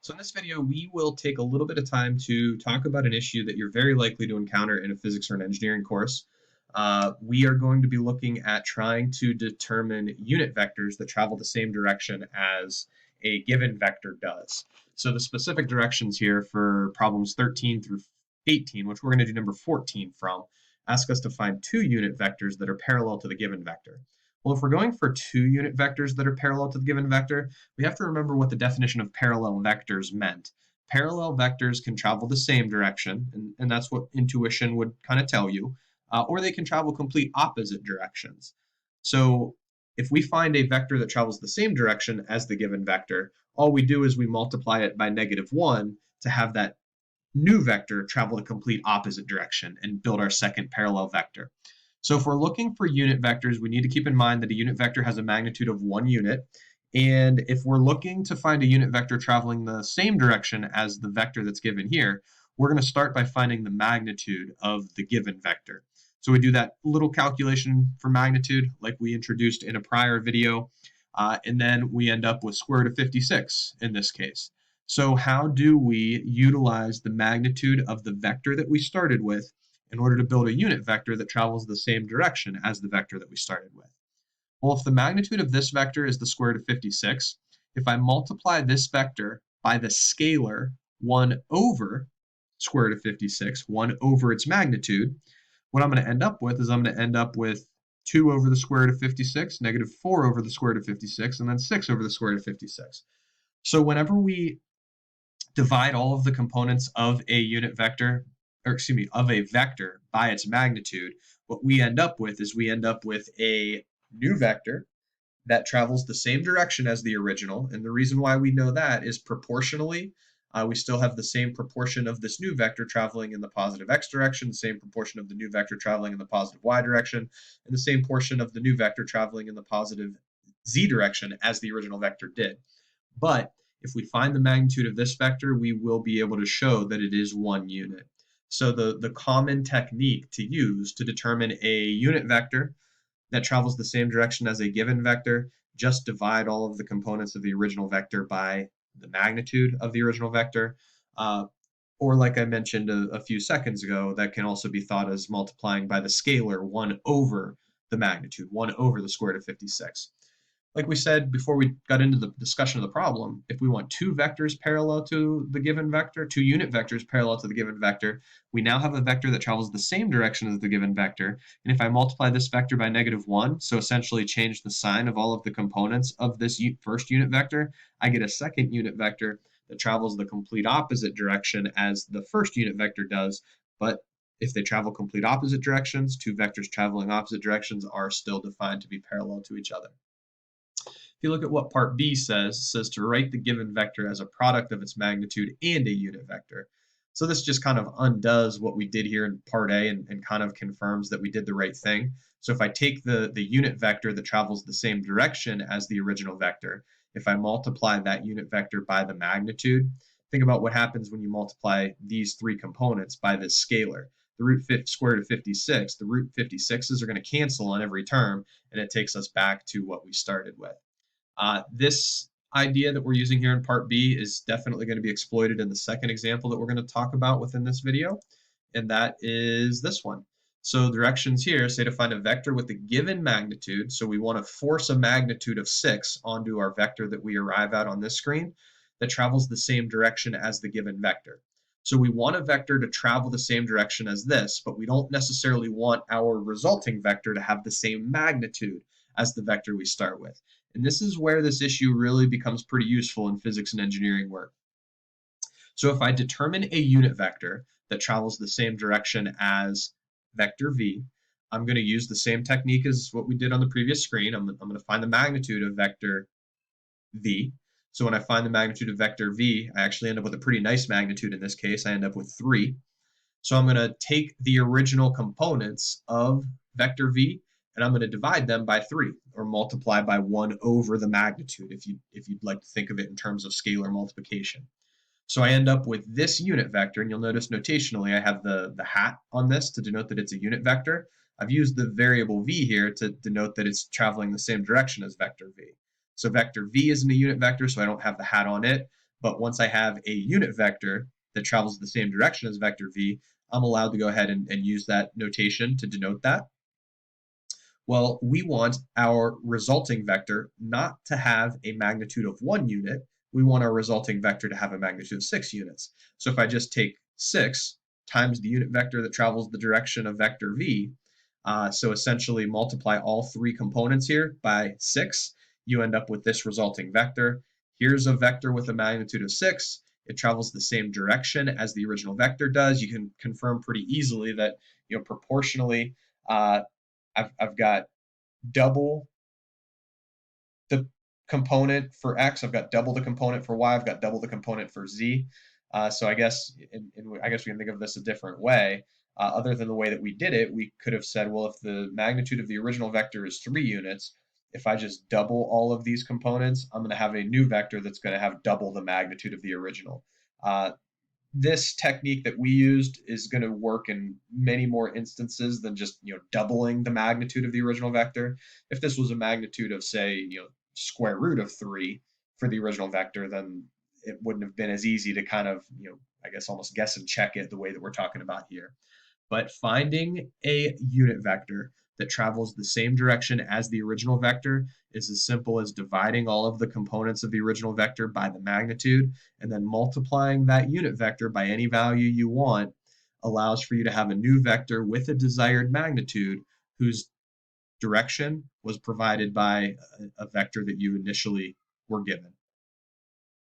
So in this video, we will take a little bit of time to talk about an issue that you're very likely to encounter in a physics or an engineering course. We are going to be looking at trying to determine unit vectors that travel the same direction as a given vector does. So the specific directions here for problems 13 through 18, which we're going to do number 14 from, ask us to find two unit vectors that are parallel to the given vector. Well, if we're going for two unit vectors that are parallel to the given vector, we have to remember what the definition of parallel vectors meant. Parallel vectors can travel the same direction, and that's what intuition would kind of tell you, or they can travel complete opposite directions. So if we find a vector that travels the same direction as the given vector, all we do is we multiply it by -1 to have that new vector travel the complete opposite direction and build our second parallel vector. So if we're looking for unit vectors, we need to keep in mind that a unit vector has a magnitude of 1 unit. And if we're looking to find a unit vector traveling the same direction as the vector that's given here, we're going to start by finding the magnitude of the given vector. So we do that little calculation for magnitude like we introduced in a prior video, and then we end up with square root of 56 in this case. So how do we utilize the magnitude of the vector that we started with in order to build a unit vector that travels the same direction as the vector that we started with? Well, if the magnitude of this vector is the square root of 56, if I multiply this vector by the scalar 1 over square root of 56, 1 over its magnitude, what I'm going to end up with is I'm going to end up with 2 over the square root of 56, -4 over the square root of 56, and then 6 over the square root of 56. So whenever we divide all of the components of a unit vector, or excuse me, of a vector by its magnitude, what we end up with is we end up with a new vector that travels the same direction as the original. And the reason why we know that is proportionally, we still have the same proportion of this new vector traveling in the positive x direction, the same proportion of the new vector traveling in the positive y direction, and the same portion of the new vector traveling in the positive z direction as the original vector did. But if we find the magnitude of this vector, we will be able to show that it is 1 unit. So the common technique to use to determine a unit vector that travels the same direction as a given vector, just divide all of the components of the original vector by the magnitude of the original vector. Or like I mentioned a few seconds ago, that can also be thought as multiplying by the scalar 1 over the magnitude, 1 over the square root of 56. Like we said before we got into the discussion of the problem, if we want two vectors parallel to the given vector, two unit vectors parallel to the given vector, we now have a vector that travels the same direction as the given vector. And if I multiply this vector by -1, so essentially change the sign of all of the components of this first unit vector, I get a second unit vector that travels the complete opposite direction as the first unit vector does. But if they travel complete opposite directions, two vectors traveling opposite directions are still defined to be parallel to each other. If you look at what part B says, it says to write the given vector as a product of its magnitude and a unit vector. So this just kind of undoes what we did here in part A and kind of confirms that we did the right thing. So if I take the unit vector that travels the same direction as the original vector, if I multiply that unit vector by the magnitude, think about what happens when you multiply these three components by this scalar. The square root of 56, the root 56s are going to cancel on every term, and it takes us back to what we started with. This idea that we're using here in part B is definitely going to be exploited in the second example that we're going to talk about within this video, and that is this one. So directions here say to find a vector with the given magnitude, so we want to force a magnitude of 6 onto our vector that we arrive at on this screen that travels the same direction as the given vector. So we want a vector to travel the same direction as this, but we don't necessarily want our resulting vector to have the same magnitude as the vector we start with. And this is where this issue really becomes pretty useful in physics and engineering work. So if I determine a unit vector that travels the same direction as vector v, I'm going to use the same technique as what we did on the previous screen. I'm going to find the magnitude of vector v. So when I find the magnitude of vector v, I actually end up with a pretty nice magnitude in this case. I end up with 3. So I'm going to take the original components of vector v, and I'm going to divide them by 3, or multiply by 1 over the magnitude, if you'd like to think of it in terms of scalar multiplication. So I end up with this unit vector, and you'll notice notationally I have the hat on this to denote that it's a unit vector. I've used the variable v here to denote that it's traveling the same direction as vector v. So vector v isn't a unit vector, so I don't have the hat on it, But once I have a unit vector that travels the same direction as vector v, I'm allowed to go ahead and use that notation to denote that. Well, we want our resulting vector not to have a magnitude of 1 unit. We want our resulting vector to have a magnitude of 6 units. So if I just take 6 times the unit vector that travels the direction of vector v, so essentially multiply all 3 components here by 6, you end up with this resulting vector. Here's a vector with a magnitude of 6. It travels the same direction as the original vector does. You can confirm pretty easily that, proportionally, uh, I've got double the component for x. I've got double the component for y. I've got double the component for z. So I guess I guess we can think of this a different way. Other than the way that we did it, we could have said, well, if the magnitude of the original vector is 3 units, if I just double all of these components, I'm going to have a new vector that's going to have double the magnitude of the original. This technique that we used is going to work in many more instances than just doubling the magnitude of the original vector. If this was a magnitude of, say, square root of 3 for the original vector, then it wouldn't have been as easy to kind of I guess almost guess and check it the way that we're talking about here. But finding a unit vector that travels the same direction as the original vector is as simple as dividing all of the components of the original vector by the magnitude, and then multiplying that unit vector by any value you want allows for you to have a new vector with a desired magnitude whose direction was provided by a vector that you initially were given.